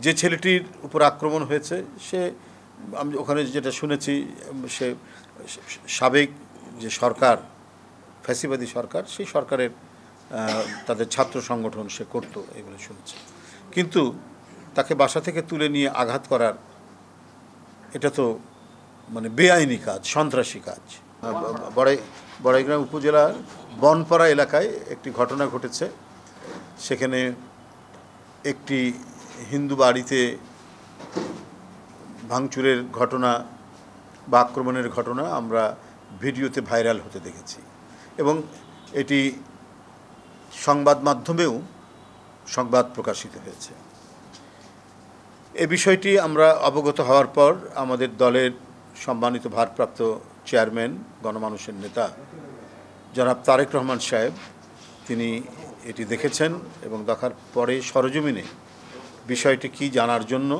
যে ছেলেটির উপর আক্রমণ হয়েছে সে, আমি ওখানে যেটা শুনেছি, সে সাবেক যে সরকার, ফ্যাসিবাদী সরকার, সেই সরকারের তাদের ছাত্র সংগঠন সে করতো, এগুলো শুনেছি। কিন্তু তাকে বাসা থেকে তুলে নিয়ে আঘাত করার, এটা তো মানে বেআইনি কাজ, সন্ত্রাসী কাজ। বড়াইগ্রাম উপজেলার বনপাড়া এলাকায় একটি ঘটনা ঘটেছে। সেখানে একটি হিন্দু বাড়িতে ভাঙচুরের ঘটনা বা আক্রমণের ঘটনা আমরা ভিডিওতে ভাইরাল হতে দেখেছি, এবং এটি সংবাদ মাধ্যমেও সংবাদ প্রকাশিত হয়েছে। এ বিষয়টি আমরা অবগত হওয়ার পর আমাদের দলের সম্মানিত ভারপ্রাপ্ত চেয়ারম্যান, গণমানুষের নেতা জনাব তারেক রহমান সাহেব, তিনি এটি দেখেছেন এবং দেখার পরে সরজমিনে বিষয়টি কি জানার জন্য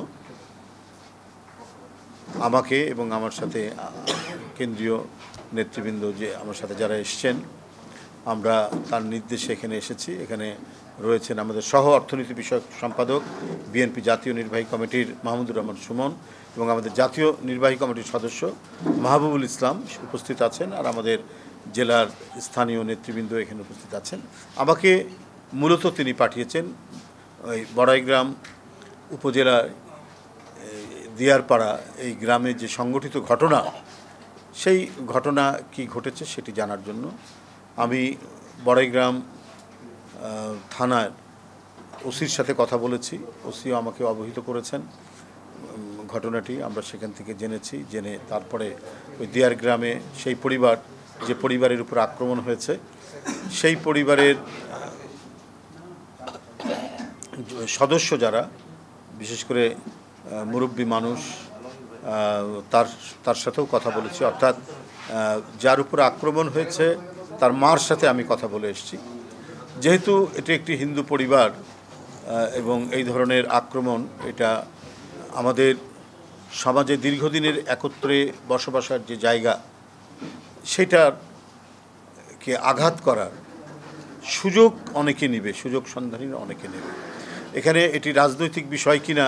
আমাকে এবং আমার সাথে কেন্দ্রীয় নেতৃবৃন্দ, যে আমার সাথে যারা এসছেন, আমরা তার নির্দেশে এখানে এসেছি। এখানে রয়েছেন আমাদের সহ অর্থনীতি বিষয়ক সম্পাদক, বিএনপি জাতীয় নির্বাহী কমিটির মাহমুদুর রহমান সুমন, এবং আমাদের জাতীয় নির্বাহী কমিটির সদস্য মাহবুবুল ইসলাম উপস্থিত আছেন, আর আমাদের জেলার স্থানীয় নেতৃবৃন্দ এখানে উপস্থিত আছেন। আমাকে মূলত তিনি পাঠিয়েছেন ওই বড়াইগ্রাম উপজেলার দিয়ারপাড়া এই গ্রামে যে সংগঠিত ঘটনা, সেই ঘটনা কি ঘটেছে সেটি জানার জন্য। আমি বড়াইগ্রাম থানার ওসির সাথে কথা বলেছি, ওসিও আমাকে অবহিত করেছেন ঘটনাটি। আমরা সেখান থেকে জেনে তারপরে ওই দিয়ার গ্রামে সেই পরিবার, যে পরিবারের উপর আক্রমণ হয়েছে, সেই পরিবারের সদস্য যারা, বিশেষ করে মুরব্বী মানুষ, তার সাথেও কথা বলেছি। অর্থাৎ যার উপর আক্রমণ হয়েছে তার মার সাথে আমি কথা বলে এসেছি। যেহেতু এটি একটি হিন্দু পরিবার এবং এই ধরনের আক্রমণ, এটা আমাদের সমাজে দীর্ঘদিনের একত্রে বসবাসের যে জায়গা, সেটাকে আঘাত করার সুযোগ অনেকে নেবে, সুযোগ সন্ধানীরা অনেকে নেবে। এখানে এটি রাজনৈতিক বিষয় কিনা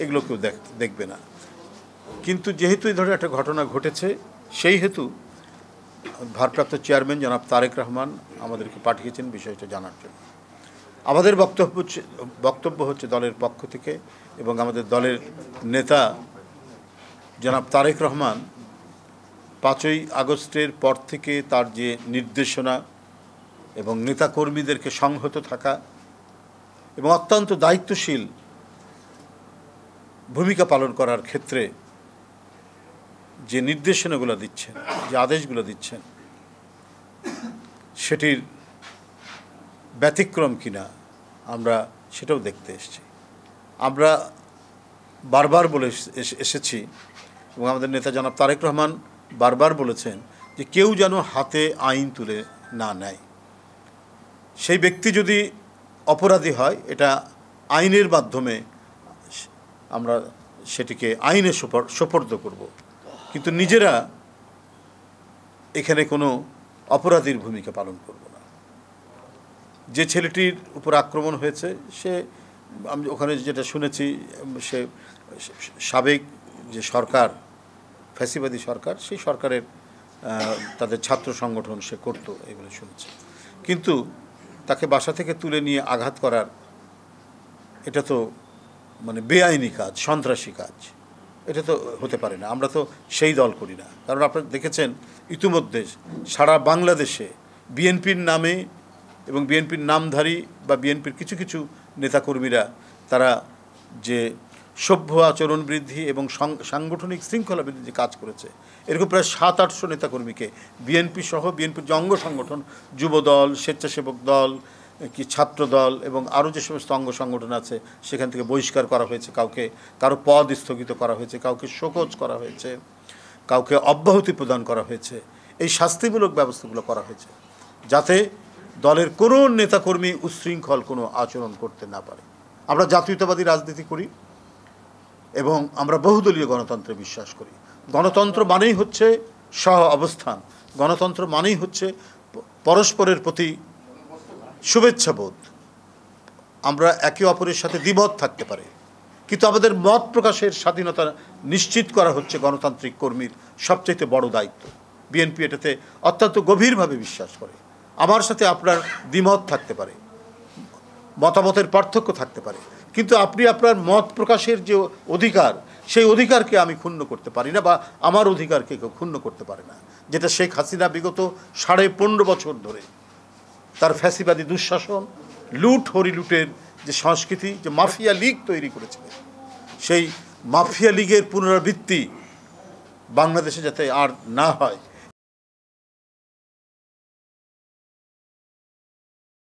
এগুলো কেউ দেখবে না। কিন্তু যেহেতু এই ধরনের একটা ঘটনা ঘটেছে, সেই হেতু ভারপ্রাপ্ত চেয়ারম্যান জনাব তারেক রহমান আমাদেরকে পাঠিয়েছেন বিষয়টা জানার জন্য। আমাদের বক্তব্য হচ্ছে দলের পক্ষ থেকে, এবং আমাদের দলের নেতা জনাব তারেক রহমান 5ই আগস্টের পর থেকে তার যে নির্দেশনা এবং নেতাকর্মীদেরকে সংহত থাকা এবং অত্যন্ত দায়িত্বশীল ভূমিকা পালন করার ক্ষেত্রে যে নির্দেশনাগুলো দিচ্ছেন, যে আদেশগুলো দিচ্ছেন, সেটির ব্যতিক্রম কিনা আমরা সেটাও দেখতে এসেছি। আমরা বারবার বলে এসেছি, এবং আমাদের নেতা জনাব তারেক রহমান বারবার বলেছেন যে কেউ যেন হাতে আইন তুলে না নেয়। সেই ব্যক্তি যদি অপরাধী হয়, এটা আইনের মাধ্যমে আমরা সেটিকে আইনে সোপর্দ করব, কিন্তু নিজেরা এখানে কোনো অপরাধীর ভূমিকা পালন করব না। যে ছেলেটির উপর আক্রমণ হয়েছে সে, আমি ওখানে যেটা শুনেছি, সে সাবেক যে সরকার, ফ্যাসিবাদী সরকার, সেই সরকারের তাদের ছাত্র সংগঠন সে করতো, এগুলো শুনেছি। কিন্তু তাকে বাসা থেকে তুলে নিয়ে আঘাত করার, এটা তো মানে বেআইনি কাজ, সন্ত্রাসী কাজ। এটা তো হতে পারে না। আমরা তো সেই দল করি না। কারণ আপনারা দেখেছেন ইতিমধ্যে সারা বাংলাদেশে বিএনপির নামে এবং বিএনপির নামধারী বা বিএনপির কিছু কিছু নেতাকর্মীরা, তারা যে সভ্য আচরণ বৃদ্ধি এবং সাংগঠনিক শৃঙ্খলা বৃদ্ধি কাজ করেছে, এরকম প্রায় 700-800 নেতাকর্মীকে বিএনপি সহ বিএনপির যে অঙ্গ সংগঠন, যুবদল, স্বেচ্ছাসেবক দল, কি ছাত্র দল এবং আরও যে সমস্ত অঙ্গ সংগঠন আছে, সেখান থেকে বহিষ্কার করা হয়েছে, কারো পদ স্থগিত করা হয়েছে, কাউকে শোকজ করা হয়েছে, কাউকে অব্যাহতি প্রদান করা হয়েছে। এই শাস্তিমূলক ব্যবস্থাগুলো করা হয়েছে যাতে দলের কোনো নেতাকর্মী উচ্ছৃঙ্খল কোনো আচরণ করতে না পারে। আমরা জাতীয়তাবাদী রাজনীতি করি এবং আমরা বহুদলীয় গণতন্ত্রে বিশ্বাস করি। গণতন্ত্র মানেই হচ্ছে সহ অবস্থান, গণতন্ত্র মানেই হচ্ছে পরস্পরের প্রতি শুভেচ্ছাবোধ। আমরা একে অপরের সাথে দ্বিমত থাকতে পারে, কিন্তু আমাদের মত প্রকাশের স্বাধীনতা নিশ্চিত করা হচ্ছে গণতান্ত্রিক কর্মীর সবচেয়ে বড় দায়িত্ব। বিএনপি এটাতে অত্যন্ত গভীরভাবে বিশ্বাস করে। আমার সাথে আপনার দ্বিমত থাকতে পারে, মতামতের পার্থক্য থাকতে পারে, কিন্তু আপনি আপনার মত প্রকাশের যে অধিকার, সেই অধিকারকে আমি ক্ষুণ্ণ করতে পারি না, বা আমার অধিকারকে কেউ ক্ষুণ্ণ করতে পারে না। যেটা শেখ হাসিনা বিগত 15.5 বছর ধরে তার ফ্যাসিবাদী দুঃশাসন, লুট হরিলুটের যে সংস্কৃতি, যে মাফিয়া লীগ তৈরি করেছিলেন, সেই মাফিয়া লীগের পুনরাবৃত্তি বাংলাদেশে যাতে আর না হয়